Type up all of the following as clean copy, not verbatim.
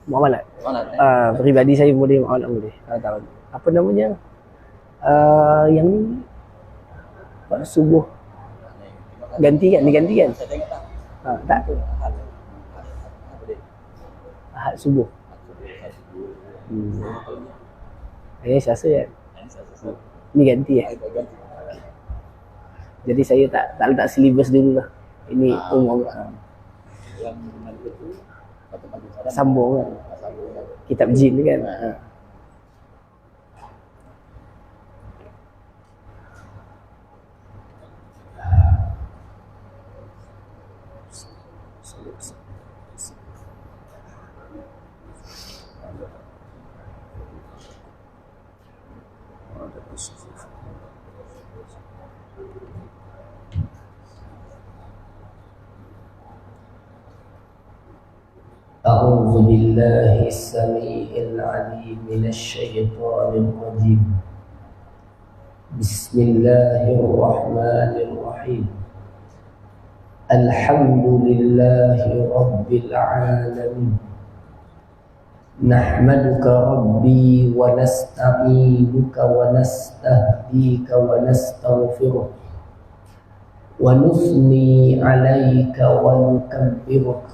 Muamalat. Muamalat. Pribadi saya boleh muamalat boleh. Tahu. Apa namanya? Yang ni pada subuh ganti kan? Diganti kan? Saya tengok tak? Tak. Apa dia? Ahad subuh. Saya rasa kan? Ni ganti ya? Jadi saya tak letak silibus dulu lah. Ini umum. Yang nanti tu Sambung kan? Kitab jin kan? أعوذ بالله السميع العليم من الشيطان الرجيم. بسم الله الرحمن الرحيم. الحمد لله رب العالمين. نحمدك ربي ونستعينك ونستهديك ونستغفرك ونثني عليك ونكبرك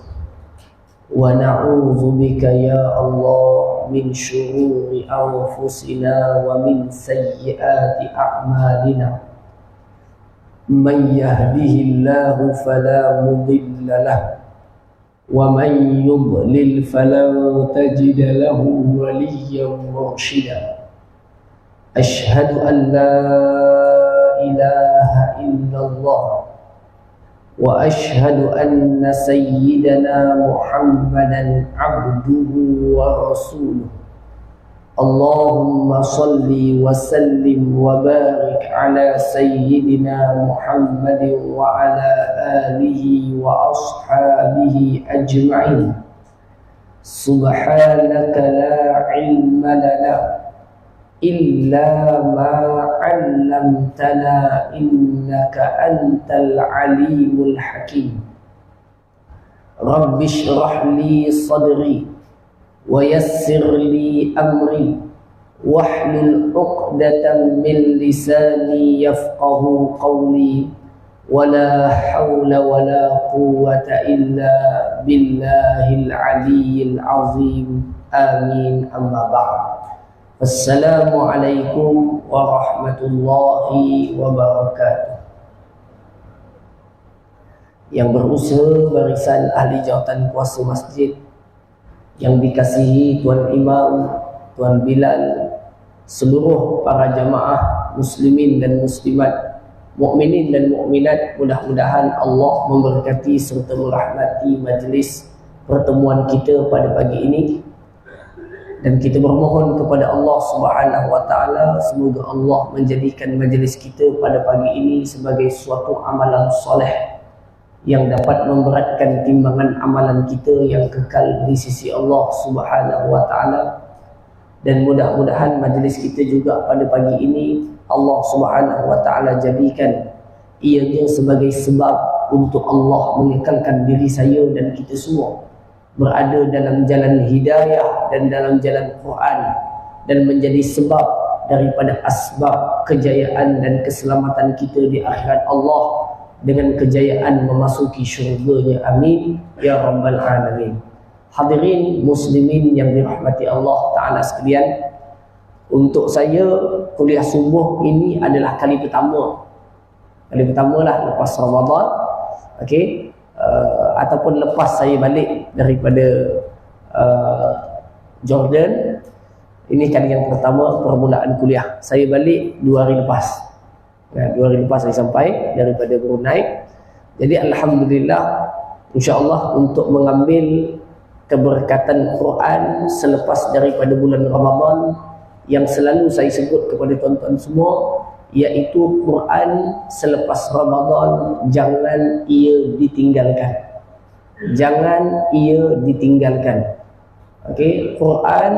ونعوذ بك يا الله من شرور أنفسنا ومن سيئات أعمالنا. من يهده الله فلا مضل له ومن يضلل فلن تجد له وليا مرشدا. أشهد أن لا إله إلا الله وأشهد أن سيدنا محمدا عبده ورسوله. اللهم صل وسلم وبارك على سيدنا محمد وعلى آله وأصحابه أجمعين. سبحانك لا علم لنا إلا ما علمتنا إنك أنت العليم الحكيم. رب اشرح لي صدري ويسر لي أمري واحلل عقدة من لساني يفقه قولي ولا حول ولا قوة إلا بالله العلي العظيم. آمين. أما بعد. Assalamualaikum warahmatullahi wabarakatuh. Yang berusaha barisan ahli jawatan kuasa masjid yang dikasihi Tuan Imam, Tuan Bilal, seluruh para jamaah muslimin dan muslimat, mukminin dan mukminat, mudah-mudahan Allah memberkati serta merahmati majlis pertemuan kita pada pagi ini. Dan kita bermohon kepada Allah Subhanahu wa taala semoga Allah menjadikan majlis kita pada pagi ini sebagai suatu amalan soleh yang dapat memberatkan timbangan amalan kita yang kekal di sisi Allah Subhanahu wa taala. Dan mudah-mudahan majlis kita juga pada pagi ini Allah Subhanahu wa taala jadikan ianya sebagai sebab untuk Allah mengekalkan diri saya dan kita semua berada dalam jalan hidayah dan dalam jalan Quran, dan menjadi sebab daripada asbab kejayaan dan keselamatan kita di akhirat Allah dengan kejayaan memasuki syurganya. Amin ya rabbal alamin. Hadirin muslimin yang dirahmati Allah Ta'ala sekalian, untuk saya kuliah subuh ini adalah kali pertama lah lepas Ramadan, okey. Ataupun lepas saya balik daripada Jordan. Ini kali yang pertama permulaan kuliah. Saya balik 2 hari lepas. 2 hari lepas saya sampai daripada Brunei. Jadi alhamdulillah, insya-Allah untuk mengambil keberkatan Quran selepas daripada bulan Ramadan yang selalu saya sebut kepada tuan-tuan semua, iaitu Quran selepas Ramadan jangan ia ditinggalkan. Jangan ia ditinggalkan. Okey, Quran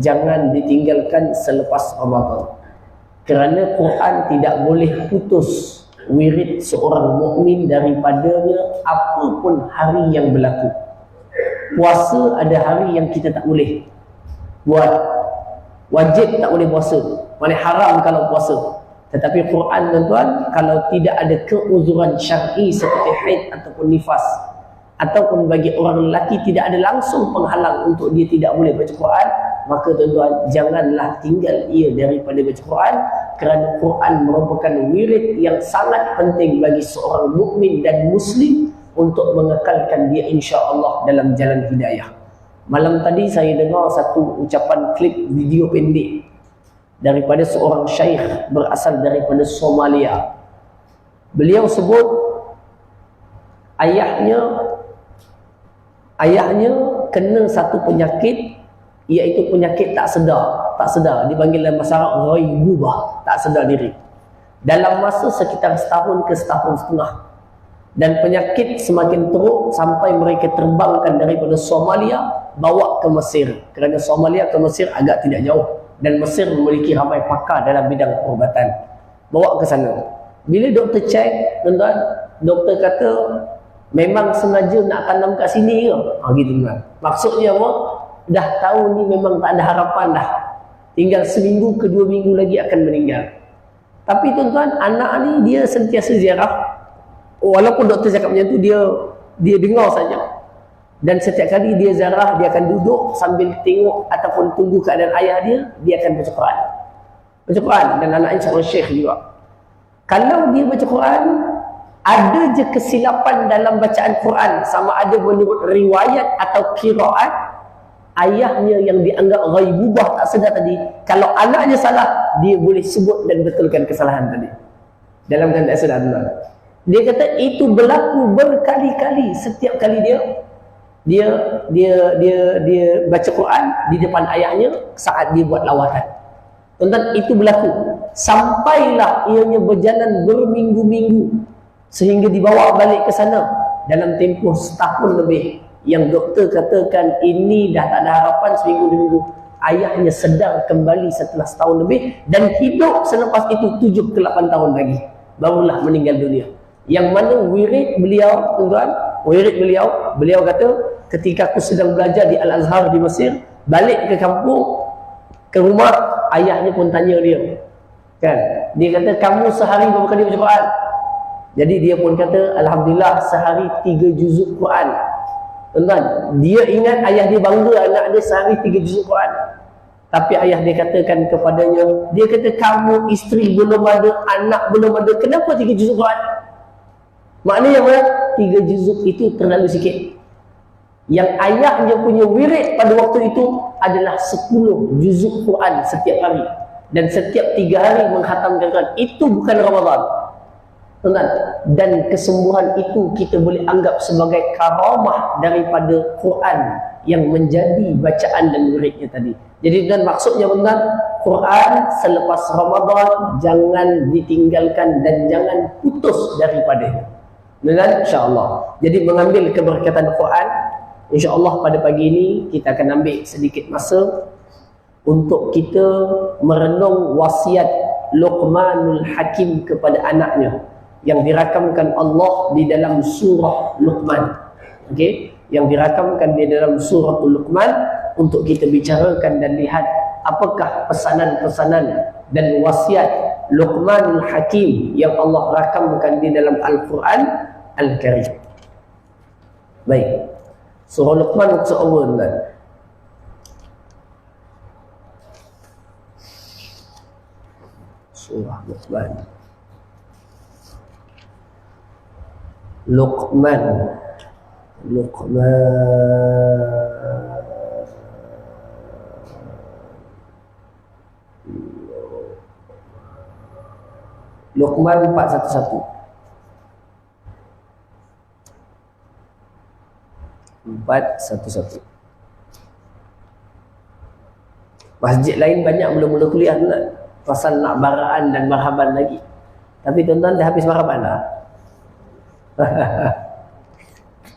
jangan ditinggalkan selepas Ramadan. Kerana Quran tidak boleh putus wirid seorang mukmin daripadanya apapun hari yang berlaku. puasa ada hari yang kita tak boleh buat. Wajib tak boleh puasa, paling haram kalau puasa. Tetapi Quran tuan-tuan, kalau tidak ada keuzuran syar'i seperti haid ataupun nifas, ataupun bagi orang lelaki tidak ada langsung penghalang untuk dia tidak boleh baca Quran, maka tuan-tuan janganlah tinggal ia daripada baca Quran, kerana Quran merupakan wirid yang sangat penting bagi seorang mukmin dan muslim untuk mengekalkan dia insya-Allah dalam jalan hidayah. Malam tadi saya dengar satu ucapan klip video pendek daripada seorang syekh berasal daripada Somalia. Beliau sebut ayahnya kena satu penyakit, iaitu penyakit tak sedar dipanggil dalam bahasa Arab ghaibubah, tak sedar diri, dalam masa sekitar setahun ke setahun setengah. Dan penyakit semakin teruk sampai mereka terbangkan daripada Somalia bawa ke Mesir, kerana Somalia ke Mesir agak tidak jauh dan Mesir memiliki ramai pakar dalam bidang perubatan. Bawa ke sana. Bila doktor cek, tuan-tuan, doktor kata memang sengaja nak tanam kat sini ke? Gitu kan. Maksudnya apa? Dah tahu ni memang tak ada harapan dah. Tinggal seminggu ke 2 minggu lagi akan meninggal. Tapi tuan-tuan, anak ni dia sentiasa ziarah. Walaupun doktor cakap macam tu, dia dengar saja. Dan setiap kali dia ziarah, dia akan duduk sambil tengok ataupun tunggu keadaan ayah dia akan baca Quran. Baca Quran, dan anaknya seorang syekh juga. Kalau dia baca Quran, ada je kesilapan dalam bacaan Quran, sama ada menurut riwayat atau qiraat, ayahnya yang dianggap ghaibubah tak sedar tadi, kalau anaknya salah, dia boleh sebut dan betulkan kesalahan tadi dalam keadaan tak sedar. Dia kata itu berlaku berkali-kali. Setiap kali dia baca Quran di depan ayahnya saat dia buat lawatan. Tuan-tuan, itu berlaku sampailah ianya berjalan berminggu-minggu sehingga dibawa balik ke sana dalam tempoh setahun lebih. Yang doktor katakan ini dah tak ada harapan, seminggu 2 minggu. Ayahnya sedar kembali setelah setahun lebih dan hidup selepas itu 7 ke 8 tahun lagi, barulah meninggal dunia. Yang mana wirid beliau, tuan-tuan, beliau kata, ketika aku sedang belajar di Al-Azhar di Mesir, balik ke kampung, ke rumah, ayahnya pun tanya dia, kan? Dia kata, kamu sehari berapa kali baca Quran? Jadi dia pun kata, alhamdulillah sehari 3 juzuk Quran. Tuan-tuan, dia ingat ayah dia bangga anak dia sehari 3 juzuk Quran. Tapi ayah dia katakan kepadanya, dia kata, kamu isteri belum ada, anak belum ada, kenapa 3 juzuk Quran? Maknanya apa? 3 juzuk itu terlalu sikit. Yang ayahnya punya wirid pada waktu itu adalah 10 juzuk Quran setiap hari. Dan setiap 3 hari menghatamkan Quran. Itu bukan Ramadan. Tuan-tuan, dan kesembuhan itu kita boleh anggap sebagai karamah daripada Quran yang menjadi bacaan dan wiridnya tadi. Jadi dan maksudnya tuan-tuan, Quran selepas Ramadan jangan ditinggalkan dan jangan putus daripadanya. Dengan insya-Allah. Jadi mengambil keberkatan Quran, insya-Allah pada pagi ini kita akan ambil sedikit masa untuk kita merenung wasiat Luqmanul Hakim kepada anaknya yang dirakamkan Allah di dalam surah Luqman. Okey, yang dirakamkan di dalam surah Luqman untuk kita bicarakan dan lihat apakah pesanan-pesanan dan wasiat Luqmanul Hakim yang Allah rakamkan di dalam Al-Quran Al-Karim. Baik. Surah Luqman maksud Allah, tuan. Surah Luqman. Luqman. Luqman 411. 411. Masjid lain banyak mula-mula kuliah tuan, pasal nak baraan dan marhaban lagi. Tapi tuan-tuan dah habis marhaban dah?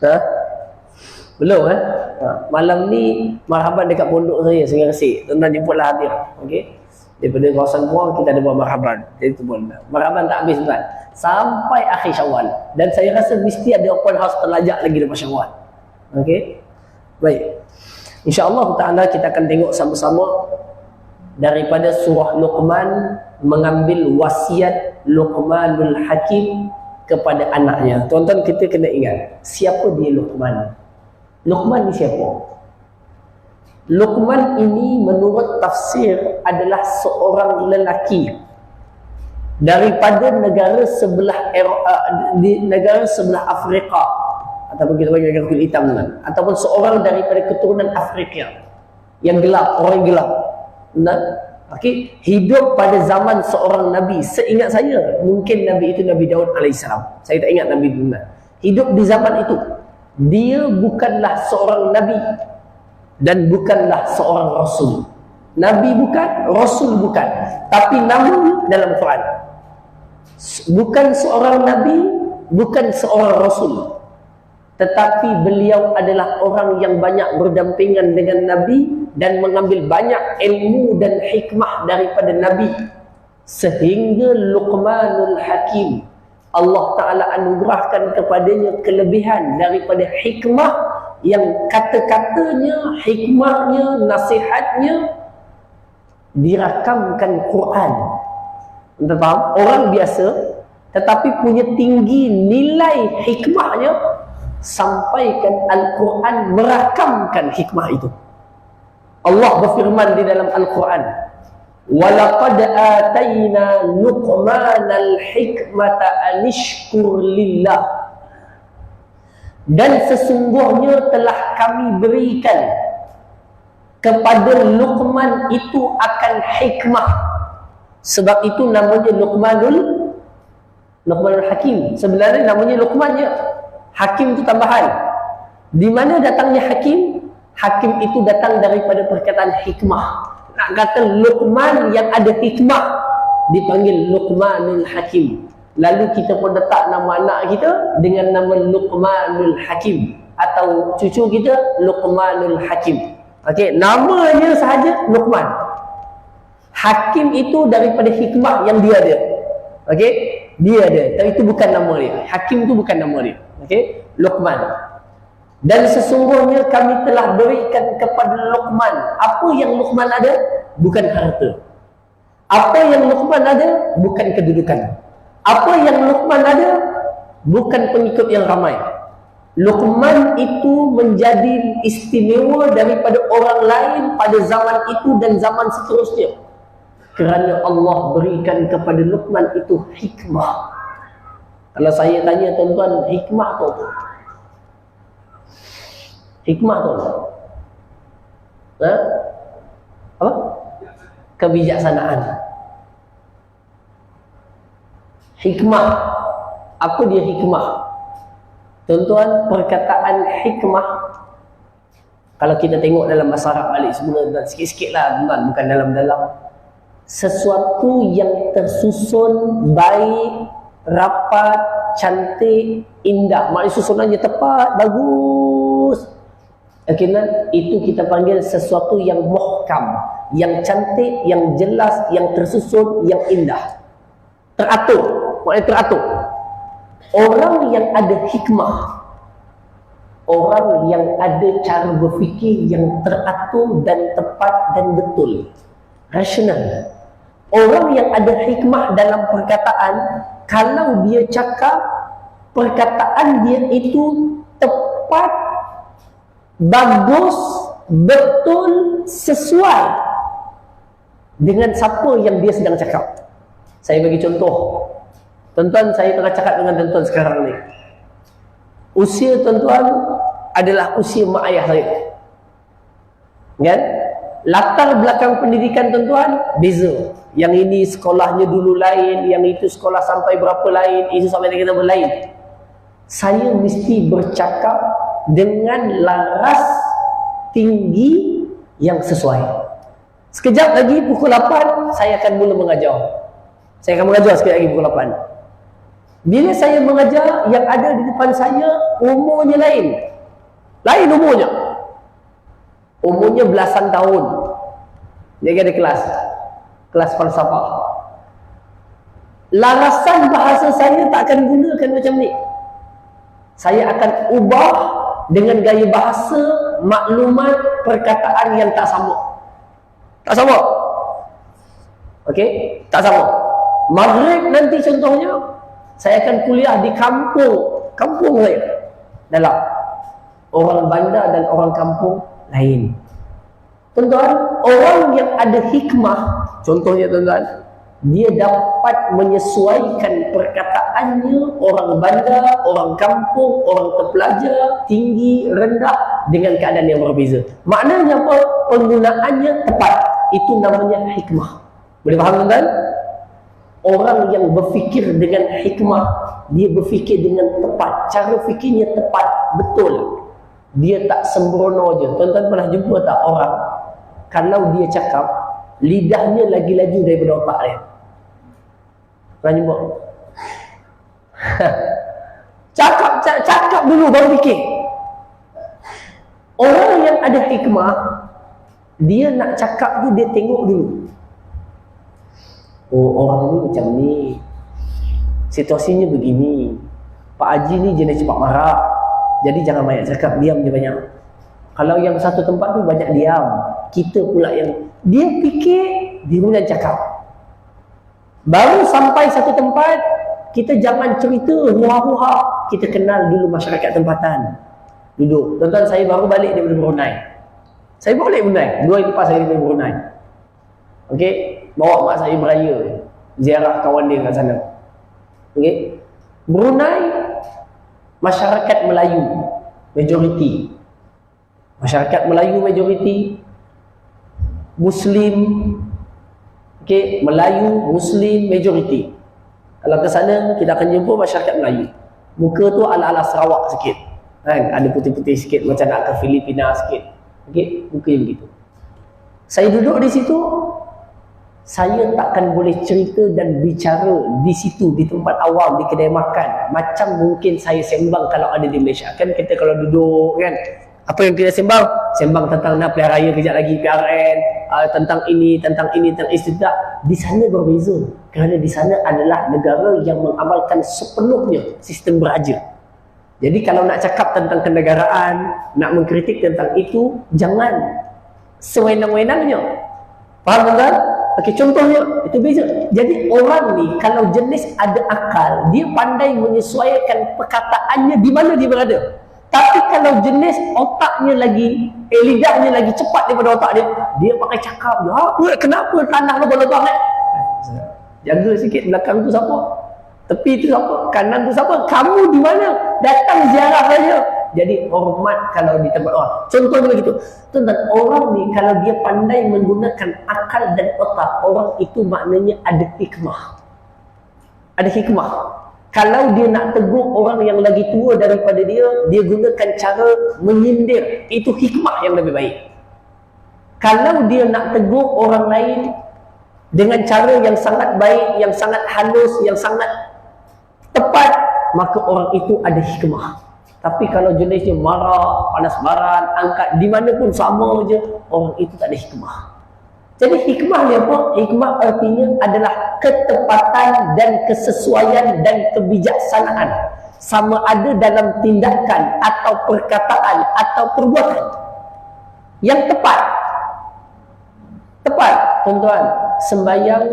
Ha? Belum malam ni marhaban dekat pondok saya Sungai Resik. Tuan-tuan jemputlah hadir. Okey. Daripada kawasan Muar kita ada buat marhaban. Jadi tu pun marhaban tak habis tuan, sampai akhir Syawal. Dan saya rasa mesti ada open house terlajak lagi lepas Syawal. Okey. Baik. InsyaAllah ta'ala kita akan tengok sama-sama daripada surah Luqman mengambil wasiat Luqmanul Hakim kepada anaknya. Tuan-tuan, kita kena ingat, siapa dia Luqman? Luqman ni siapa? Luqman ini menurut tafsir adalah seorang lelaki daripada negara sebelah negara sebelah Afrika, ataupun kita bagi negara kulit hitam kan, ataupun seorang daripada keturunan Afrika yang gelap, orang yang gelap. Okay. Hidup pada zaman seorang Nabi. Seingat saya, mungkin Nabi itu Nabi Daud AS. Saya tak ingat Nabi itu. Hidup di zaman itu. Dia bukanlah seorang Nabi dan bukanlah seorang Rasul. Nabi bukan, Rasul bukan, tapi nama dalam Quran. Bukan seorang Nabi, bukan seorang Rasul, tetapi beliau adalah orang yang banyak berdampingan dengan Nabi dan mengambil banyak ilmu dan hikmah daripada Nabi, sehingga Luqmanul Hakim Allah Ta'ala anugerahkan kepadanya kelebihan daripada hikmah yang kata-katanya, hikmahnya, nasihatnya dirakamkan Quran. Anda faham? Orang biasa tetapi punya tinggi nilai hikmahnya, sampaikan Al-Quran merakamkan hikmah itu. Allah berfirman di dalam Al-Quran, وَلَقَدْ آتَيْنَا لُقْمَانَ الْحِكْمَةَ أَنِشْكُرْ لِلَّهِ. Dan sesungguhnya telah kami berikan kepada Luqman itu akan hikmah. Sebab itu namanya Luqmanul Hakim. Sebenarnya namanya Luqman je. Hakim itu tambahan. Di mana datangnya Hakim? Hakim itu datang daripada perkataan hikmah. Nak kata Luqman yang ada hikmah dipanggil Luqmanul Hakim. Lalu kita pun letak nama anak kita dengan nama Luqmanul Hakim, atau cucu kita Luqmanul Hakim. Okey, namanya sahaja Luqman. Hakim itu daripada hikmah yang dia ada. Okey, dia ada, tapi itu bukan nama dia. Hakim itu bukan nama dia. Okey, Luqman. Dan sesungguhnya kami telah berikan kepada Luqman apa yang Luqman ada, bukan harta. Apa yang Luqman ada, bukan kedudukan. Apa yang Luqman ada, bukan pengikut yang ramai. Luqman itu menjadi istimewa daripada orang lain pada zaman itu dan zaman seterusnya, kerana Allah berikan kepada Luqman itu hikmah. Kalau saya tanya tuan-tuan, hikmah tu apa? Hikmah tu apa? Ha? Apa? Kebijaksanaan. Hikmah. Apa dia hikmah? Tuan-tuan, perkataan hikmah, kalau kita tengok dalam bahasa Arab balik semula, sikit-sikit lah tuan-tuan, bukan dalam-dalam. Sesuatu yang tersusun baik, rapat, cantik, indah. Maknanya susunannya tepat, bagus. Itu kita panggil sesuatu yang muhkam, yang cantik, yang jelas, yang tersusun, yang indah. Teratur, maknanya teratur. Orang yang ada hikmah, orang yang ada cara berfikir yang teratur dan tepat dan betul, rasional. Orang yang ada hikmah dalam perkataan, kalau dia cakap, perkataan dia itu tepat, bagus, betul, sesuai dengan siapa yang dia sedang cakap. Saya bagi contoh. Tuan-tuan, saya tengah cakap dengan tuan-tuan sekarang ni. Usia tuan-tuan adalah usia mak ayah saya. Kan? Latar belakang pendidikan tuan-tuan beza. Yang ini sekolahnya dulu lain, yang itu sekolah sampai berapa lain, itu sampai kita lain. Saya mesti bercakap dengan laras tinggi yang sesuai. Sekejap lagi pukul 8 saya akan mula mengajar. Saya akan mengajar sekejap lagi pukul 8. Bila saya mengajar, yang ada di depan saya umurnya lain. Lain umurnya. Umurnya belasan tahun. Dia ada kelas falsafah. Larasan bahasa saya tak akan gunakan macam ni. Saya akan ubah dengan gaya bahasa, maklumat, perkataan yang tak sama. Tak sama. Okey, tak sama. Maghrib nanti contohnya, saya akan kuliah di kampung saya. Dalam orang bandar dan orang kampung lain. Tuan-tuan, orang yang ada hikmah, contohnya tuan-tuan, dia dapat menyesuaikan perkataannya orang bandar, orang kampung, orang terpelajar, tinggi, rendah dengan keadaan yang berbeza. Maknanya apa? Penggunaannya tepat. Itu namanya hikmah. Boleh faham tuan-tuan? Orang yang berfikir dengan hikmah, dia berfikir dengan tepat. Cara fikirnya tepat, betul. Dia tak sembrono je. Tuan-tuan pernah jumpa tak orang, kalau dia cakap, lidahnya lagi laju daripada otak dia? Pernah jumpa? Cakap dulu baru fikir. Orang yang ada hikmah, dia nak cakap tu dia tengok dulu. Oh, orang ni macam ni, situasinya begini, Pak Haji ni jenis cepat marah, jadi jangan banyak cakap, diam je banyak. Kalau yang satu tempat tu banyak diam, kita pula yang dia fikir, dia mula cakap. Baru sampai satu tempat, kita jangan cerita huha-huha, kita kenal dulu masyarakat tempatan. Duduk. Tuan-tuan, saya baru balik daripada Brunei. Saya baru balik Brunei, 2 hari lepas saya daripada Brunei. Okey, bawa mak saya beraya, ziarah kawan dia kat sana. Okey. Brunei, masyarakat Melayu majoriti. Masyarakat Melayu majoriti, Muslim, okey, Melayu, Muslim majoriti. Kalau ke sana kita akan jumpa masyarakat Melayu. Muka tu ala-ala Sarawak sikit. Kan, ada putih-putih sikit macam nak ke Filipina sikit. Okey, muka yang begitu. Saya duduk di situ, saya takkan boleh cerita dan bicara di situ, di tempat awam, di kedai makan macam mungkin saya sembang kalau ada di Malaysia. Kan kita kalau duduk kan, apa yang kita sembang? Sembang tentang nak pilihan raya kejap lagi, PRN, tentang ini, tentang istidak. Di sana berbeza, kerana di sana adalah negara yang mengamalkan sepenuhnya sistem beraja. Jadi kalau nak cakap tentang kenegaraan, nak mengkritik tentang itu, jangan sewenang-wenangnya. Faham tak? Okey, contohnya itu beza. Jadi orang ni kalau jenis ada akal, dia pandai menyesuaikan perkataannya di mana dia berada. Tapi kalau jenis otaknya lagi, lidahnya lagi cepat daripada otak dia, dia pakai cakap je. Apa? Kenapa tanah lo bolong ni? Jaga sikit, belakang tu siapa? Tepi tu siapa? Kanan tu siapa? Kamu di mana? Datang ziarah saja. Jadi hormat kalau di tempat orang. Contohnya begitu. Tuan-tuan, orang ni kalau dia pandai menggunakan akal dan otak, orang itu maknanya ada hikmah. Ada hikmah. Kalau dia nak tegur orang yang lagi tua daripada dia, dia gunakan cara menyindir. Itu hikmah yang lebih baik. Kalau dia nak tegur orang lain dengan cara yang sangat baik, yang sangat halus, yang sangat tepat, maka orang itu ada hikmah. Tapi kalau jenisnya marah, panas baran, angkat di mana pun sama je, orang itu tak ada hikmah. Jadi hikmah ni apa? Hikmah artinya adalah ketepatan dan kesesuaian dan kebijaksanaan, sama ada dalam tindakan atau perkataan atau perbuatan yang tepat. Tepat, tuan-tuan, sembahyang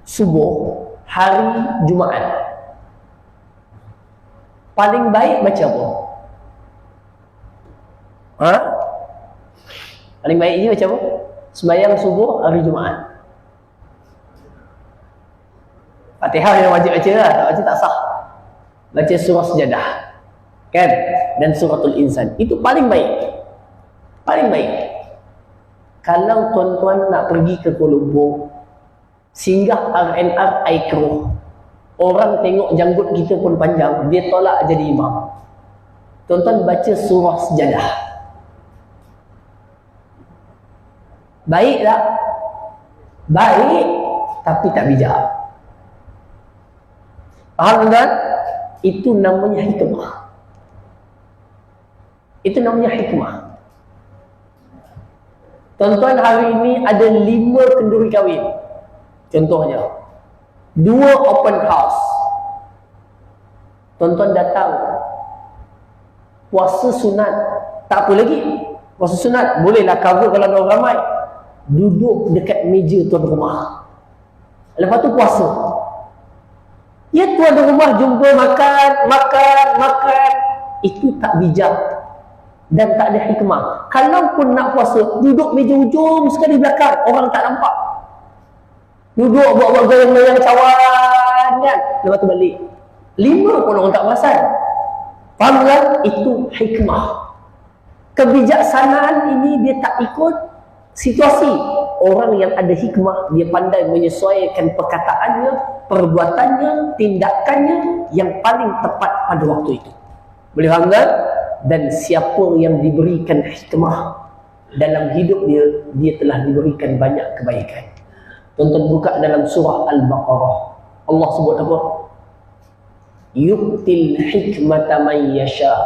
subuh hari Jumaat paling baik baca apa? Ha? Paling baik je baca apa? Sembahyang subuh hari Jumaat. Fatihah yang wajib baca lah, tak baca tak sah. Baca surah Sejadah, kan? Dan suratul Insan. Itu paling baik. Paling baik. Kalau tuan-tuan nak pergi ke Kuala Lumpur, singgah RNR Aikro, orang tengok janggut kita pun panjang, dia tolak jadi imam. Tuan-tuan baca surah Sejadah. Baik tak? Baik, tapi tak bijak. Faham tuan? Itu namanya hikmah. Itu namanya hikmah. Tuan-tuan, hari ini ada 5 kenduri kahwin. Contohnya, 2 open house. Tuan-tuan datang, puasa sunat, tak apa lagi. Puasa sunat, bolehlah cover kalau ada orang ramai. Duduk dekat meja tuan rumah. Lepas tu puasa. Ya, tuan rumah jumpa makan. Itu tak bijak. Dan tak ada hikmah. Kalau pun nak puasa, duduk meja ujung sekali belakang. Orang tak nampak. Duduk buat-buat goyang-goyang cawan kan. Lepas tu balik. 5 pun orang tak perasan. Faham kan? Itu hikmah. Kebijaksanaan ini dia tak ikut situasi. Orang yang ada hikmah, dia pandai menyesuaikan perkataannya, perbuatannya, tindakannya yang paling tepat pada waktu itu. Boleh faham kan? Dan siapa yang diberikan hikmah dalam hidup dia, dia telah diberikan banyak kebaikan. Tonton buka dalam surah Al-Baqarah. Allah sebut apa? Yu'til hikmata man yasha.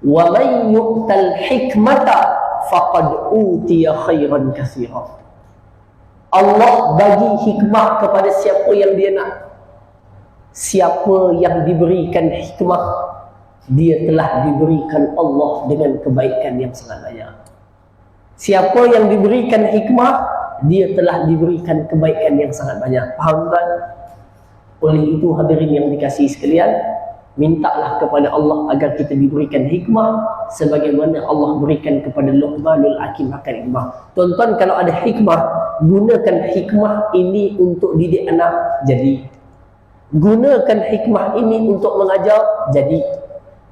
Wa man yu'tal hikmata faqad utiya khairan katsira. Allah bagi hikmah kepada siapa yang dia nak. Siapa yang diberikan hikmah, dia telah diberikan Allah dengan kebaikan yang sangat banyak. Siapa yang diberikan hikmah, dia telah diberikan kebaikan yang sangat banyak. Faham kan? Oleh itu hadirin yang dikasihi sekalian, mintalah kepada Allah agar kita diberikan hikmah sebagaimana Allah berikan kepada Luqmanul Hakim akan hikmah. Tuan-tuan, kalau ada hikmah, gunakan hikmah ini untuk didik anak, jadi. Gunakan hikmah ini untuk mengajar, jadi.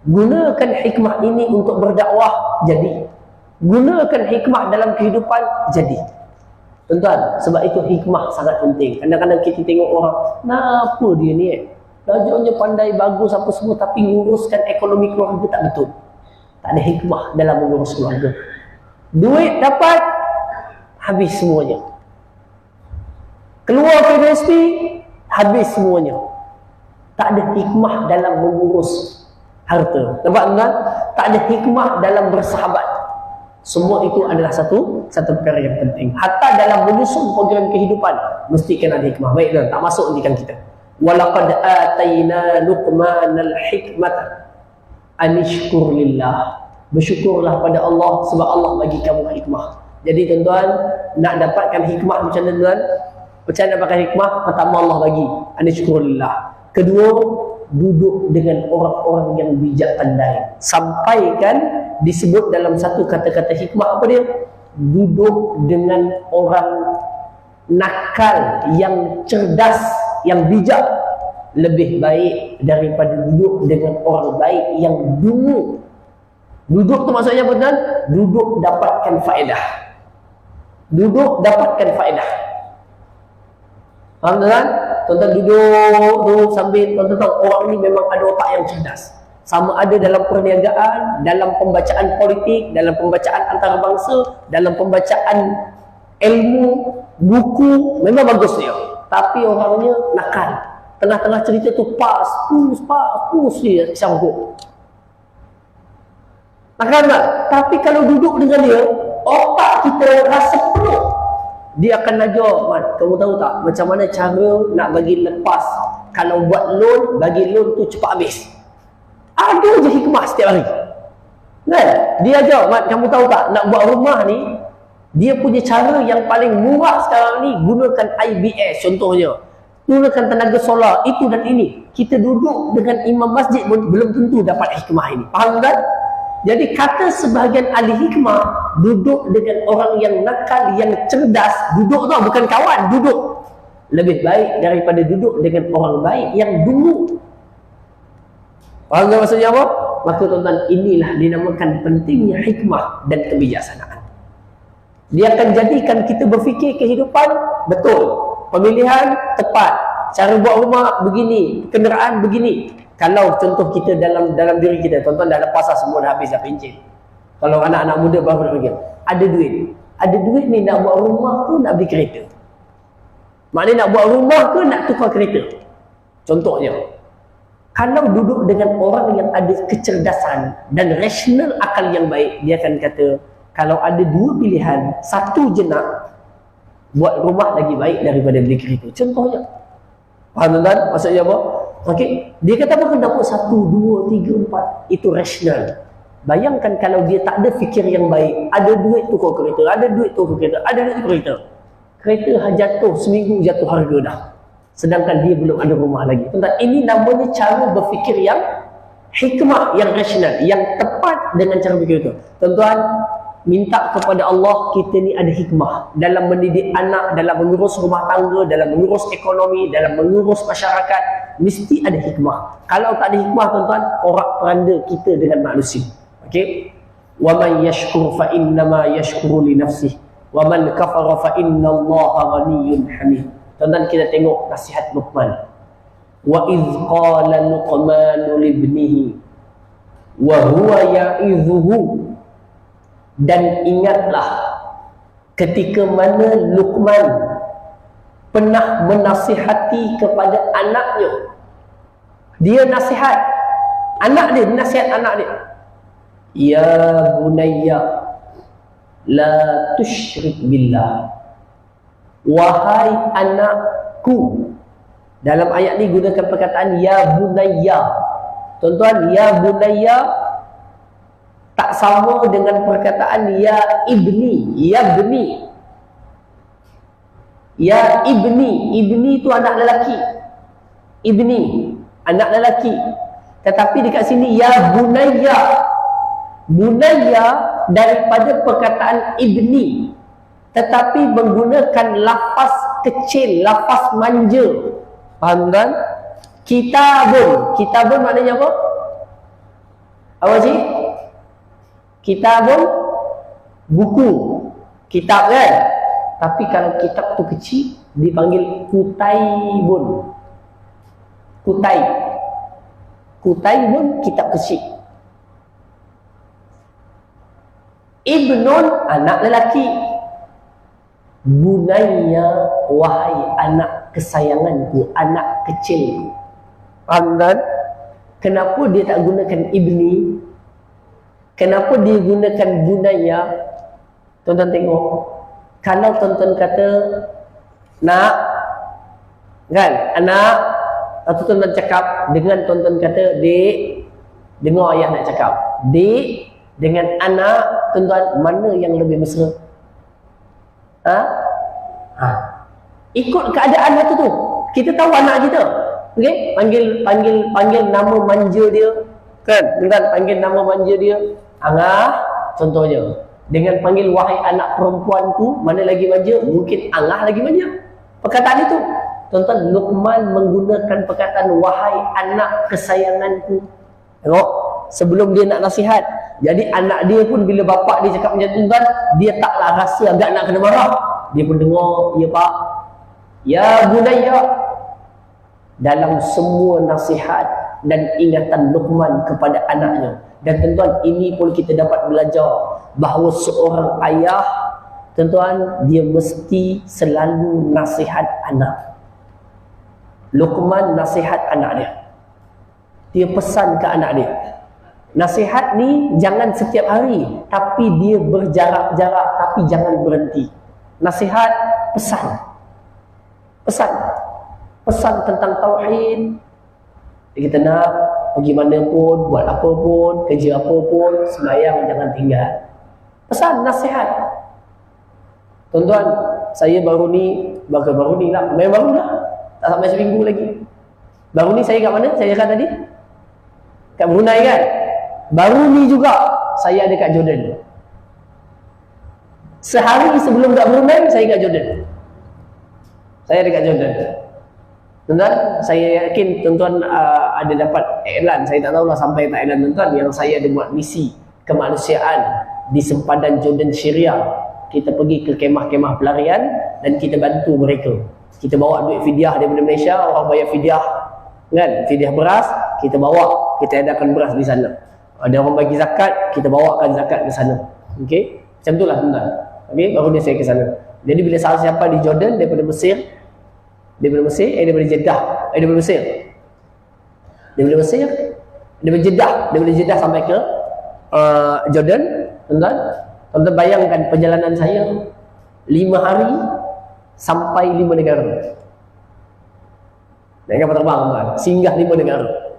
Gunakan hikmah ini untuk berdakwah, jadi. Gunakan hikmah dalam kehidupan, jadi. Tuan-tuan, sebab itu hikmah sangat penting. Kadang-kadang kita tengok orang, kenapa dia ni? Rajanya pandai, bagus apa semua, tapi nguruskan ekonomi keluarga tak betul. Tak ada hikmah dalam mengurus keluarga. Duit dapat, habis semuanya. Keluar ke universiti, habis semuanya. Tak ada hikmah dalam mengurus harta. Nampak tuan? Tak ada hikmah dalam bersahabat. Semua itu adalah satu perkara yang penting. Hatta dalam menyusun program kehidupan, mesti kena ada hikmah. Baik tuan, tak masuk nantikan kita. Walaqad atayna Luqmanal hikmata anishkur lillah. Bersyukurlah pada Allah sebab Allah bagi kamu hikmah. Jadi tuan-tuan, nak dapatkan hikmah macam mana tuan? Macam mana dapatkan hikmah? Pertama Allah bagi, anishkur lillah. Kedua, duduk dengan orang-orang yang bijak pandai. Sampaikan disebut dalam satu kata-kata hikmah apa dia? Duduk dengan orang nakal yang cerdas, yang bijak, lebih baik daripada duduk dengan orang baik yang dungu. Duduk tu maksudnya apa tuan? Duduk dapatkan faedah. Duduk dapatkan faedah. Faham tuan? Tuan-tuan duduk tu sambil tuan-tuan tahu orang ni memang ada otak yang cerdas. Sama ada dalam perniagaan, dalam pembacaan politik, dalam pembacaan antarabangsa, dalam pembacaan ilmu, buku, memang bagus dia. Tapi orangnya nakal. Tengah-tengah cerita tu pus dia sanggup. Nakal tak? Tapi kalau duduk dengan dia, otak kita rasa penuh. Dia akan ajar, Mat, kamu tahu tak macam mana cara nak bagi lepas. Kalau buat loan, bagi loan tu cepat habis. Ada je hikmah setiap hari. Kan? Dia ajar, Mat, kamu tahu tak nak buat rumah ni, dia punya cara yang paling murah sekarang ni, gunakan IBS contohnya. Gunakan tenaga solar, itu dan ini. Kita duduk dengan imam masjid pun belum tentu dapat hikmah ini. Faham kan? Jadi kata sebahagian ahli hikmah, duduk dengan orang yang nakal, yang cerdas. Duduk tu bukan kawan, duduk. Lebih baik daripada duduk dengan orang baik yang dungu. Faham tak maksudnya apa? Maka tuan-tuan, inilah dinamakan pentingnya hikmah dan kebijaksanaan. Dia akan jadikan kita berfikir kehidupan betul. Pemilihan tepat. Cara buat rumah begini, kenderaan begini. Kalau contoh kita dalam diri kita, tuan-tuan dah lepas semua, dah habis, dah pencet. Kalau anak-anak muda baru nak fikir, ada duit. Ada duit ni nak buat rumah ke nak beli kereta? Maknanya nak buat rumah ke nak tukar kereta? Contohnya, kalau duduk dengan orang yang ada kecerdasan dan rasional akal yang baik, dia akan kata, kalau ada dua pilihan, satu je nak, buat rumah lagi baik daripada beli kereta. Contohnya. Faham tuan-tuan? Maksudnya apa? Okey, dia kata apa? Kenapa 1, 2, 3, 4 itu rasional. Bayangkan kalau dia tak ada fikir yang baik, ada duit tukar kereta, ada duit tukar kereta, ada duit tukar kereta. Kereta jatuh seminggu jatuh harga dah. Sedangkan dia belum ada rumah lagi. Tuan, ini namanya cara berfikir yang hikmah, yang rasional, yang tepat dengan cara fikir itu. Tuan-tuan, minta kepada Allah kita ni ada hikmah dalam mendidik anak, dalam mengurus rumah tangga, dalam mengurus ekonomi, dalam mengurus masyarakat, mesti ada hikmah. Kalau tak ada hikmah, tuan-tuan, porak-poranda kita dengan manusia. Okey? Wa man yashkur fa innama yashkuru li nafsihi wa man kafara fa innallaha ghaniyyun hamid. Tuan-tuan, kita tengok nasihat Luqman. Wa idz qala Luqman li ibnihi wa huwa ya'idhuhu. Dan ingatlah ketika mana Luqman pernah menasihati kepada anaknya. Dia nasihat anak dia, nasihat anak dia. Ya bunayya la tusyrik billah. Wahai anakku. Dalam ayat ni gunakan perkataan ya bunayya. Tuan-tuan, ya bunayya tak sama dengan perkataan ya ibni, ya bni. Ya ibni, ibni itu anak lelaki. Ibni, anak lelaki. Tetapi dekat sini ya bunayya. Bunayya daripada perkataan ibni, tetapi menggunakan lafaz kecil, lafaz manja. Faham kan? Kitabun, kitabun maknanya apa? Apa sih? Kitabun, buku, kitab kan? Tapi kalau kitab tu kecil, dipanggil kutaibun. Kutai. Kutaibun, kitab kecil. Ibnun, anak lelaki. Bunayya, wahai anak kesayanganku, anak kecilku. Faham kan? Kenapa dia tak gunakan ibni? Kenapa dia gunakan bunayya? Tuan-tuan tengok. Kalau tuan-tuan kata nak, kan, anak, atau tuan-tuan cakap dengan tuan-tuan kata dek, dengar ayah nak cakap. Dek dengan anak, tuan-tuan, mana yang lebih mesra? Ikut keadaan waktu tu. Kita tahu anak kita. Okey, panggil nama manja dia. Kan? Tuan-tuan panggil nama manja dia. Angah, contohnya. Dengan panggil wahai anak perempuanku, mana lagi manja? Mungkin Angah lagi manja. Perkataan itu. Tuan-tuan, Luqman menggunakan perkataan wahai anak kesayanganku. Tengok, sebelum dia nak nasihat. Jadi anak dia pun bila bapak dia cakap macam tu, tuan, dia taklah rasa agak nak kena marah. Dia pun dengar, ya pak. Ya bunayya. Dalam semua nasihat dan ingatan Luqman kepada anaknya. Dan tuan-tuan, ini pun kita dapat belajar bahawa seorang ayah, tuan-tuan, dia mesti selalu nasihat anak. Luqman nasihat anak dia. Dia pesan ke anak dia. Nasihat ni jangan setiap hari, tapi dia berjarak-jarak, tapi jangan berhenti. Nasihat, pesan. Pesan. Pesan tentang tauhid. Kita nak pergi mana pun, buat apa pun, kerja apa pun, sembahyang jangan tinggal. Pesan, nasihat. Tuan-tuan, saya baru ni lah, memang baru lah. Tak sampai seminggu lagi. Baru ni saya kat mana? Saya cakap tadi? Kat Brunei kan? Baru ni juga saya ada kat Jordan. Sehari sebelum kat Brunei, saya kat Jordan. Saya ada kat Jordan. Tuan-tuan, saya yakin tuan-tuan ada dapat iklan. Saya tak tahulah sampai tak iklan tuan-tuan, yang saya ada buat misi kemanusiaan di sempadan Jordan Syria. Kita pergi ke kemah-kemah pelarian dan kita bantu mereka. Kita bawa duit fidyah daripada Malaysia, orang bayar fidyah, kan? Fidyah beras, kita bawa, kita adakan beras di sana. Ada orang bagi zakat, kita bawakan zakat ke sana. Okey? Macam itulah tuan-tuan. Okey, baru dia saya ke sana. Jadi bila siapa di Jordan daripada Mesir, daripada Jeddah, daripada Mesir. Daripada Mesir, daripada Jeddah sampai ke Jordan, tuan-tuan. Tuan-tuan bayangkan perjalanan saya 5 hari sampai 5 negara. Naik kapal terbang tuan, singgah 5 negara.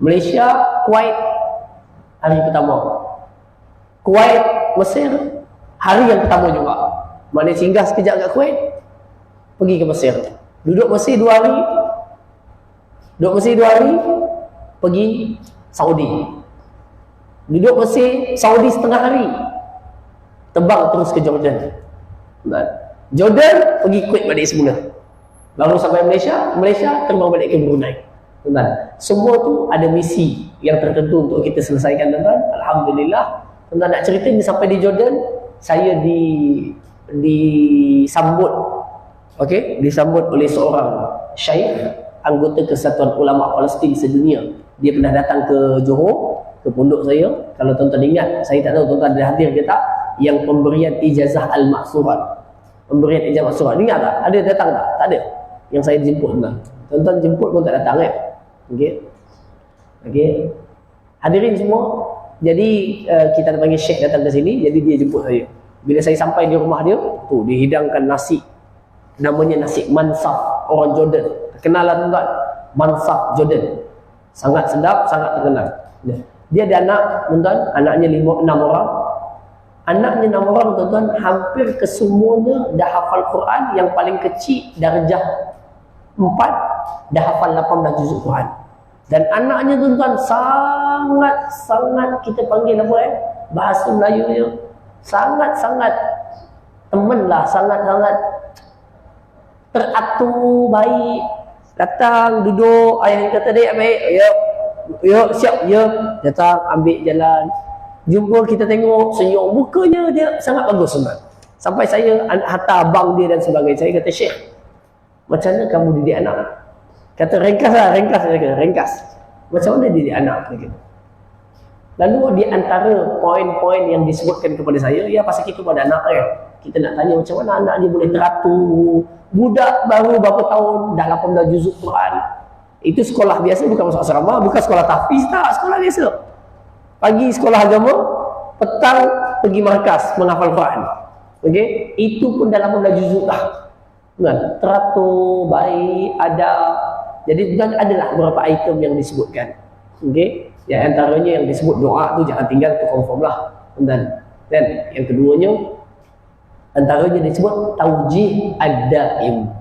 Malaysia, Kuwait hari pertama. Kuwait, Mesir hari yang pertama juga. Mana singgah sekejap kat Kuwait, pergi ke Mesir. Duduk Mesir 2 hari. Duduk Mesir 2 hari, pergi Saudi. Duduk Mesir, Saudi setengah hari. Terbang terus ke Jordan. Jordan pergi Kuwait balik semula. Baru sampai Malaysia, Malaysia terbang balik ke Brunei. Tuan, semua tu ada misi yang tertentu untuk kita selesaikan, tuan. Alhamdulillah. Tuan nak cerita ni, sampai di Jordan, saya disambut, okey, disambut oleh seorang syekh, anggota Kesatuan Ulama Palestin sedunia. Dia pernah datang ke Johor, ke pondok saya. Kalau tuan-tuan ingat, saya tak tahu tuan-tuan ada hadir ke tak, yang pemberian ijazah al-maksurat. Pemberian ijazah al-maksurat. Ingat tak? Ada datang tak? Tak ada. Yang saya jemput, tuan. Tuan-tuan jemput pun tak datang, kan? Okey. Okey. Hadirin semua, jadi kita panggil syekh datang ke sini, jadi dia jemput saya. Bila saya sampai di rumah dia, tu dihidangkan nasi. Namanya nasi mansaf orang Jordan. Terkenal lah, tuan-tuan. Mansaf Jordan. Sangat sedap, sangat terkenal. Dia ada anak, tuan-tuan, anaknya 6 orang. Anaknya 6 orang, tuan-tuan, hampir kesemuanya dah hafal Quran. Yang paling kecil darjah 4 dah hafal 18 juzuk Quran. Dan anaknya, tuan-tuan, sangat kita panggil apa bahasa Melayu dia, sangat temen lah, sangat teratur, baik. Datang, duduk, ayah kata dia baik, yuk siap, ya. Datang, ambil jalan, jumpa, kita tengok, senyum, mukanya dia sangat bagus, tuan. Sampai saya hantar abang dia dan sebagainya. Saya kata, Syekh, macam mana kamu didik anak? Kata, ringkas. Saya kata, ringkas. Macam mana didik anak? Lalu di antara poin-poin yang disebutkan kepada saya, ya pasal kita pada anak kan, kita nak tanya macam mana anak dia boleh teratur. Budak baru berapa tahun dah 18 juzuk Quran. Itu sekolah biasa, bukan masuk asrama, bukan sekolah tahfiz, tak, sekolah biasa. Pagi sekolah agama, petang pergi markas menghafal Quran. Okey, itu pun dah 18 juzuk dah. Kan? Teratur, baik, ada. Jadi adalah beberapa item yang disebutkan. Okey, yang antaranya yang disebut doa tu jangan tinggal, tu confirm lah. Dan yang keduanya, antaranya disebut taujih ad-daim,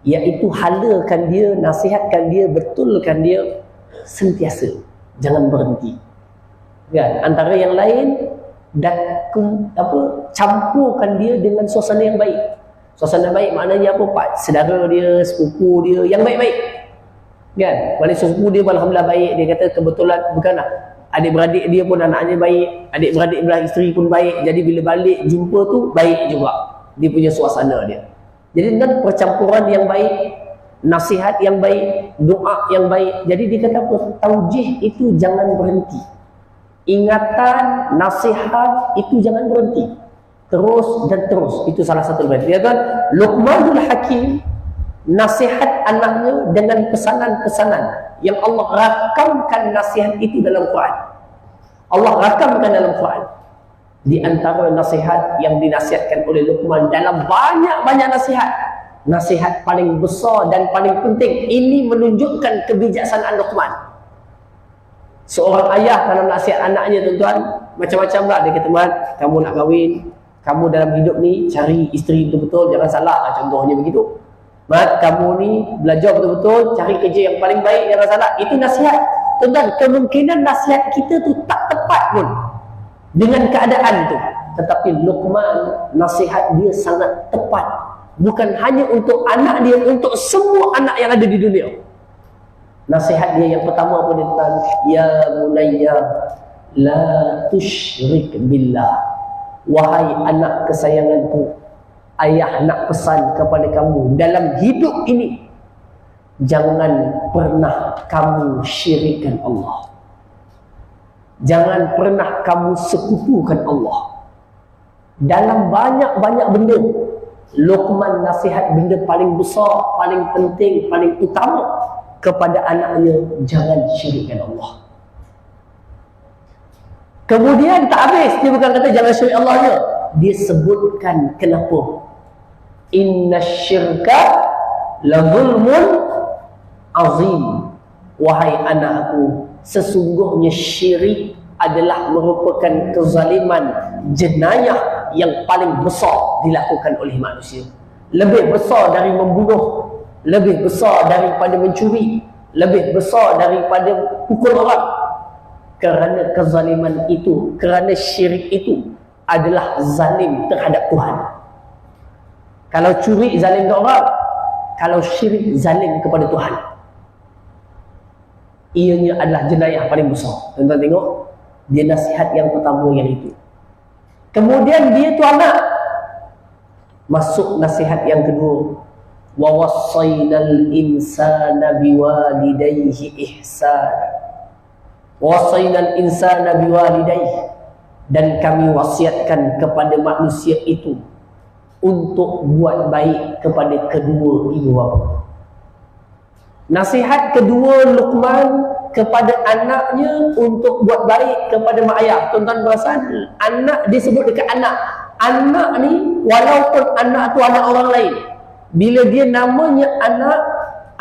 iaitu halakan dia, nasihatkan dia, betulkan dia sentiasa, jangan berhenti. Kan? Antara yang lain, dan campurkan dia dengan suasana yang baik. Suasana baik maknanya apa? Pak saudara dia, sepupu dia yang baik-baik. Kan? Walaupun sepupu dia alhamdulillah baik, dia kata kebetulan bukanlah, adik-beradik dia pun anaknya baik, adik-beradik belah isteri pun baik. Jadi bila balik jumpa tu baik juga dia punya suasana dia. Jadi dengan percampuran yang baik, nasihat yang baik, doa yang baik. Jadi dia kata apa? Taujih itu jangan berhenti. Ingatan, nasihat itu jangan berhenti. Terus dan terus. Itu salah satu baik. Dia kata Luqmanul Hakim nasihat anaknya dengan pesanan-pesanan yang Allah rakamkan nasihat itu dalam Quran. Allah rakamkan dalam Quran. Di antara nasihat yang dinasihatkan oleh Luqman dalam banyak-banyak nasihat, nasihat paling besar dan paling penting, ini menunjukkan kebijaksanaan Luqman. Seorang ayah kalau nasihat anaknya, tuan-tuan, macam-macam lah. Dia kata, Mat, kamu nak kahwin, kamu dalam hidup ni cari isteri betul-betul, jangan salah. Contohnya begitu. Mat, kamu ni belajar betul-betul, cari kerja yang paling baik, jangan salah. Itu nasihat. Tuan-tuan, kemungkinan nasihat kita tu tak tepat pun dengan keadaan tu. Tetapi Luqman, nasihat dia sangat tepat. Bukan hanya untuk anak dia, untuk semua anak yang ada di dunia. Nasihat dia yang pertama apa dia, tuan? Ya bunayya, la tusyrik billah. Wahai anak kesayanganku, ayah nak pesan kepada kamu dalam hidup ini, jangan pernah kamu syirikkan Allah. Jangan pernah kamu sekutukan Allah. Dalam banyak-banyak benda, Luqman nasihat benda paling besar, paling penting, paling utama kepada anaknya, jangan syirikkan Allah. Kemudian tak habis, dia bukan kata jangan syirik Allah je. Dia sebutkan kenapa. Inna syirka la zulmun azim. Wahai anakku, sesungguhnya syirik adalah merupakan kezaliman, jenayah yang paling besar dilakukan oleh manusia. Lebih besar dari membunuh, lebih besar daripada mencuri, lebih besar daripada pukul orang. Kerana kezaliman itu, kerana syirik itu adalah zalim terhadap Tuhan. Kalau curi zalim ke orang, kalau syirik zalim kepada Tuhan. Ianya adalah jenayah paling besar. Tuan-tuan tengok, dia nasihat yang pertama yang itu. Kemudian dia tu anak, masuk nasihat yang kedua. Wa wassaynal insana biwalidayhi ihsana. Wassaynal insana biwalidayhi, dan kami wasiatkan kepada manusia itu untuk buat baik kepada kedua ibu bapa. Nasihat kedua Luqman kepada anaknya untuk buat baik kepada mak ayah. Tuan-tuan perasan, anak disebut dekat anak. Anak ni walaupun anak tu anak orang lain, bila dia namanya anak,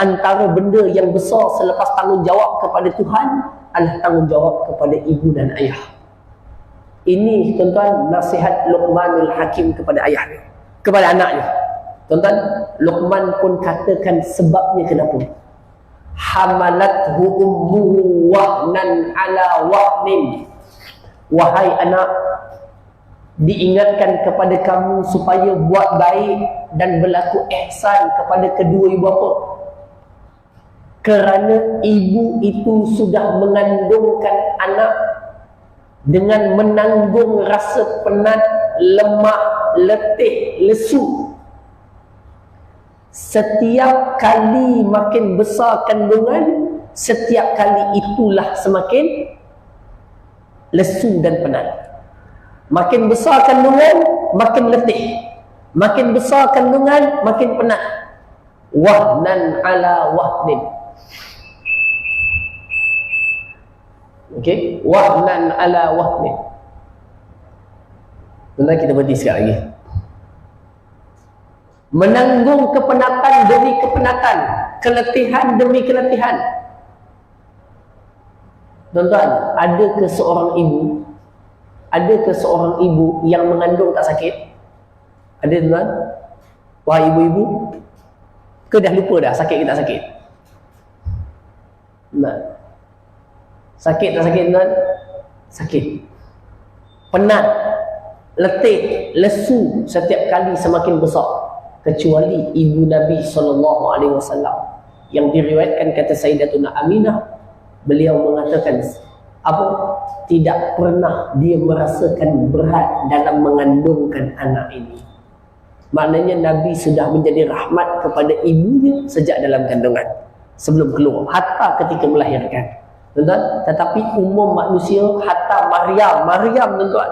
antara benda yang besar selepas tanggungjawab kepada Tuhan adalah tanggungjawab kepada ibu dan ayah. Ini tuan-tuan nasihat Luqmanul Hakim kepada ayahnya, kepada anaknya. Tuan-tuan, Luqman pun katakan sebabnya kenapa. Hamalathu ummuhu wahnan ala wahnin. Wahai anak, diingatkan kepada kamu supaya buat baik dan berlaku ihsan kepada kedua ibu bapa. Kerana ibu itu sudah mengandungkan anak dengan menanggung rasa penat, lemah, letih, lesu. Setiap kali makin besar kandungan, setiap kali itulah semakin lesu dan penat. Makin besar kandungan, makin letih. Makin besar kandungan, makin penat. Wahnan ala wahnin. Okey, wahnan ala wahnin. Nanti kita berhenti sekali lagi. Menanggung kepenatan demi kepenatan, keletihan demi keletihan. Tuan-tuan, ada ke seorang ibu yang mengandung tak sakit? Ada tuan? Wahai ibu-ibu, ke dah lupa dah sakit ke tak sakit? Nah. Sakit tak sakit tuan? Sakit. Penat, letih, lesu setiap kali semakin besar. Kecuali ibu Nabi SAW yang diriwayatkan kata Sayyidatuna Aminah, beliau mengatakan apa? Tidak pernah dia merasakan berat dalam mengandungkan anak ini. Maknanya Nabi sudah menjadi rahmat kepada ibunya sejak dalam kandungan, sebelum keluar, hatta ketika melahirkan. Tuan-tuan, tetapi umum manusia, hatta Maryam tuan-tuan,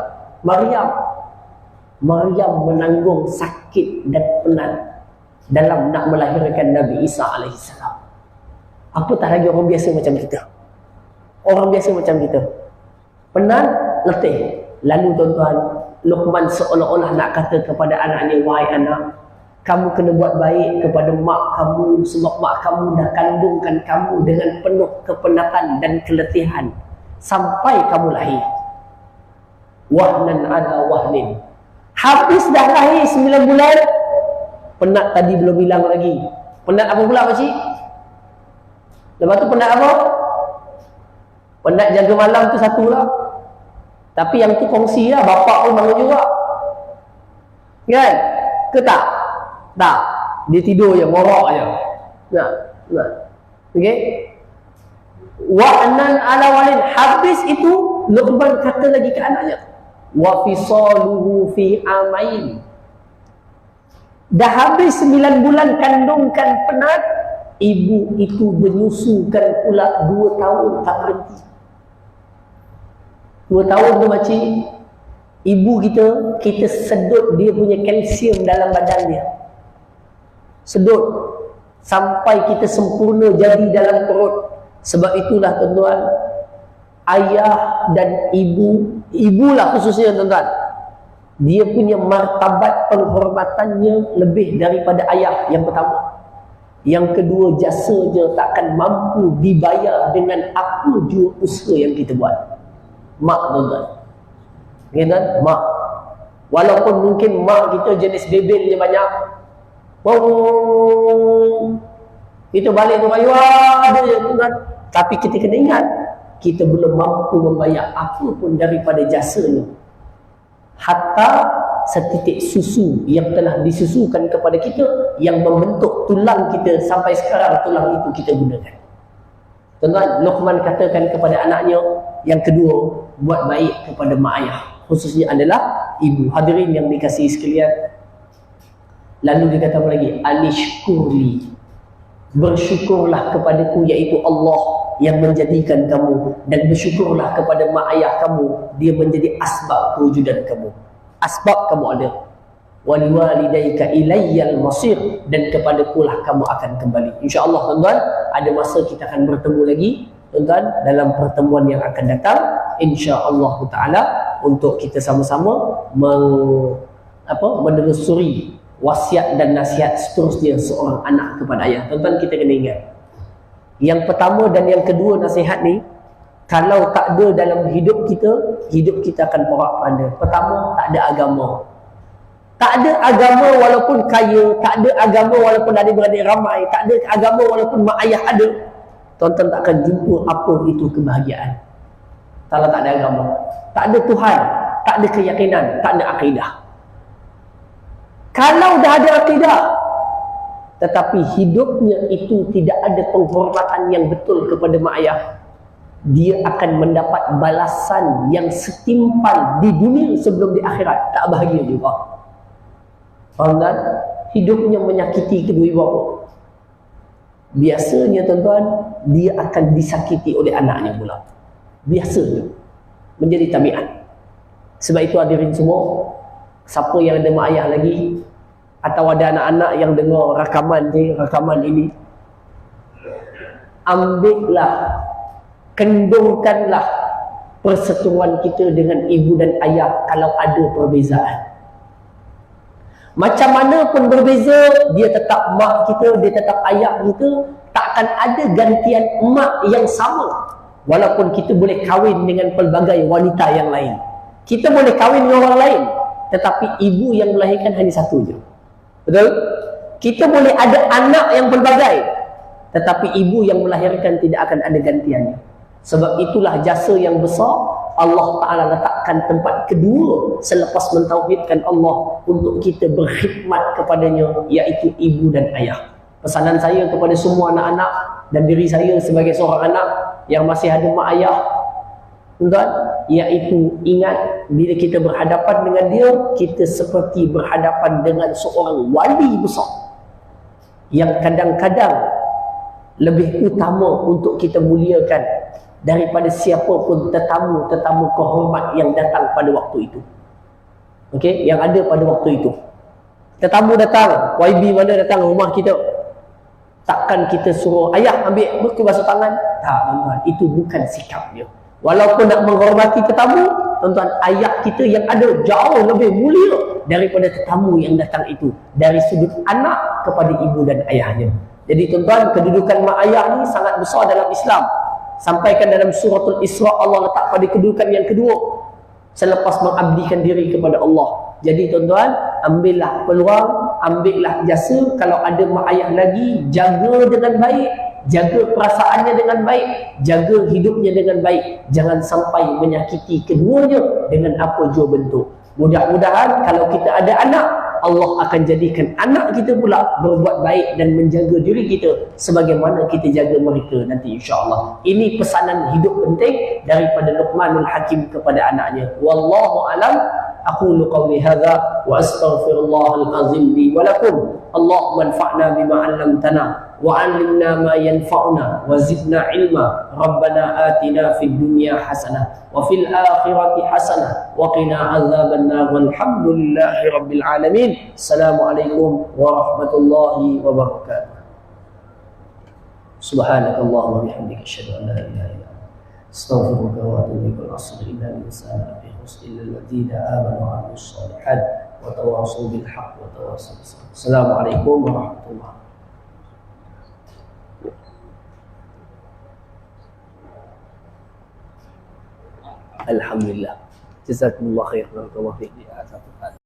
Maryam menanggung sakit dan penat dalam nak melahirkan Nabi Isa AS. Apa tak lagi orang biasa macam kita? Orang biasa macam kita, penat, letih. Lalu tuan-tuan, Luqman seolah-olah nak kata kepada anaknya, wahai anak, kamu kena buat baik kepada mak kamu, sebab mak kamu dah kandungkan kamu dengan penuh kepenatan dan keletihan sampai kamu lahir. Wahnan ala wahnin. Habis dah lahir 9 bulan, penat tadi belum hilang lagi. Penat apa pula pakcik? Lepas tu penat apa? Penat jaga malam tu satu lah. Tapi yang tu kongsi lah, bapak pun bangun juga. Kan? Ke tak? Tak. Dia tidur je, morak je. Nah. Okey? Wa'nan ala walin. Habis itu, Luqman kata lagi ke anaknya, wa fisaluhu fi amain. Dah habis 9 bulan kandungkan penat, ibu itu menyusukan pula 2 tahun tak berhenti. 2 tahun tu makcik, ibu kita sedut dia punya kalsium dalam badan dia. Sedut sampai kita sempurna jadi dalam perut. Sebab itulah tuan-tuan, ayah dan ibulah khususnya tuan-tuan, dia punya martabat penghormatannya lebih daripada ayah yang pertama. Yang kedua, jasanya takkan mampu dibayar dengan apa jua usaha yang kita buat. Mak tuan-tuan. Kan? Mak. Walaupun mungkin mak kita jenis bebel je banyak. Kita balik ke bayu ada je tuan. Tapi kita kena ingat, kita belum mampu membayar apa pun daripada jasanya. Hatta setitik susu yang telah disusukan kepada kita, yang membentuk tulang kita sampai sekarang, tulang itu kita gunakan. Tuan-tuan, Luqman katakan kepada anaknya yang kedua, buat baik kepada mak ayah, khususnya adalah ibu. Hadirin yang dikasihi sekalian, lalu dia kata lagi, anishkurli, bersyukurlah kepadaku, iaitu Allah yang menjadikan kamu, dan bersyukurlah kepada mak ayah kamu, dia menjadi asbab kewujudan kamu. Asbab kamu ada. Waliwalidayka ilayyal masir, dan kepadaku lah kamu akan kembali. InsyaAllah tuan-tuan, ada masa kita akan bertemu lagi tuan-tuan dalam pertemuan yang akan datang, insyaAllah ta'ala, untuk kita sama-sama menelusuri wasiat dan nasihat seterusnya seorang anak kepada ayah. Tuan-tuan, kita kena ingat, yang pertama dan yang kedua nasihat ni, kalau tak ada dalam hidup kita akan porak-poranda. Pertama, tak ada agama. Tak ada agama walaupun kaya, tak ada agama walaupun adik-beradik ramai, tak ada agama walaupun mak ayah ada, tuan-tuan tak akan jumpa apa itu kebahagiaan. Kalau tak ada agama, tak ada Tuhan, tak ada keyakinan, tak ada akidah. Kalau dah ada akidah, tetapi hidupnya itu tidak ada penghormatan yang betul kepada mak ayah, dia akan mendapat balasan yang setimpal di dunia sebelum di akhirat. Tak bahagia juga. Faham tak? Hidupnya menyakiti kedua ibu bapa. Biasanya tuan-tuan, dia akan disakiti oleh anaknya pula. Biasanya. Menjadi tabiat. Sebab itu hadirin semua, siapa yang ada mak ayah lagi, atau ada anak-anak yang dengar rakaman ini, ambillah, kendurkanlah perseteruan kita dengan ibu dan ayah kalau ada perbezaan. Macam mana pun berbeza, dia tetap mak kita, dia tetap ayah kita. Takkan ada gantian mak yang sama. Walaupun kita boleh kahwin dengan pelbagai wanita yang lain, kita boleh kahwin dengan orang lain, tetapi ibu yang melahirkan hanya satu je. Betul? Kita boleh ada anak yang pelbagai, tetapi ibu yang melahirkan tidak akan ada gantiannya. Sebab itulah jasa yang besar Allah Ta'ala letakkan tempat kedua selepas mentauhidkan Allah untuk kita berkhidmat kepadanya, iaitu ibu dan ayah. Pesanan saya kepada semua anak-anak dan diri saya sebagai seorang anak yang masih ada mak ayah, tuan, iaitu ingat, bila kita berhadapan dengan dia, kita seperti berhadapan dengan seorang wali besar yang kadang-kadang lebih utama untuk kita muliakan daripada siapapun tetamu kehormat yang datang pada waktu itu. Okey, yang ada pada waktu itu. Tetamu datang, YB mana datang rumah kita, takkan kita suruh ayah ambil buku basuh tangan. Tak, tuan-tuan, itu bukan sikap dia. Walaupun nak menghormati tetamu, tuan-tuan, ayah kita yang ada jauh lebih mulia daripada tetamu yang datang itu, dari sudut anak kepada ibu dan ayahnya. Jadi tuan-tuan, kedudukan mak ayah ni sangat besar dalam Islam. Sampaikan dalam suratul Isra, Allah letak pada kedudukan yang kedua selepas mengabdikan diri kepada Allah. Jadi tuan-tuan, ambillah peluang, ambillah jasa. Kalau ada mak ayah lagi, jaga dengan baik, jaga perasaannya dengan baik, jaga hidupnya dengan baik. Jangan sampai menyakiti keduanya dengan apa jua bentuk. Mudah-mudahan kalau kita ada anak, Allah akan jadikan anak kita pula berbuat baik dan menjaga diri kita sebagaimana kita jaga mereka nanti, insya-Allah. Ini pesanan hidup penting daripada Luqmanul Hakim kepada anaknya. Wallahu alam. Aqulu qawli hadza wa astaghfirullahal azim li wa lakum. Allahumma anfa'na bima 'allamtana wa 'allimna ma yanfa'una wa zidna 'ilma. Rabbana atina fid dunya hasanah wa fil akhirati hasanah wa qina 'adzabannar. Walhamdulillahi rabbil alamin. Assalamualaikum warahmatullahi wabarakatuh. Subhanakallahumma wa bihamdika asyhadu an la ilaha illa anta astaghfiruka wa atubu ilaik. Al-'asr insana fi khusr illa alladziina aamanu wa 'amilus shalihat wa tawassaw bil haqq wa tawassaw bis sabr. Assalamualaikum warahmatullahi wabarakatuh. Alhamdulillah. Jazakumullah khair. Barakallahu fiik. Satu hal.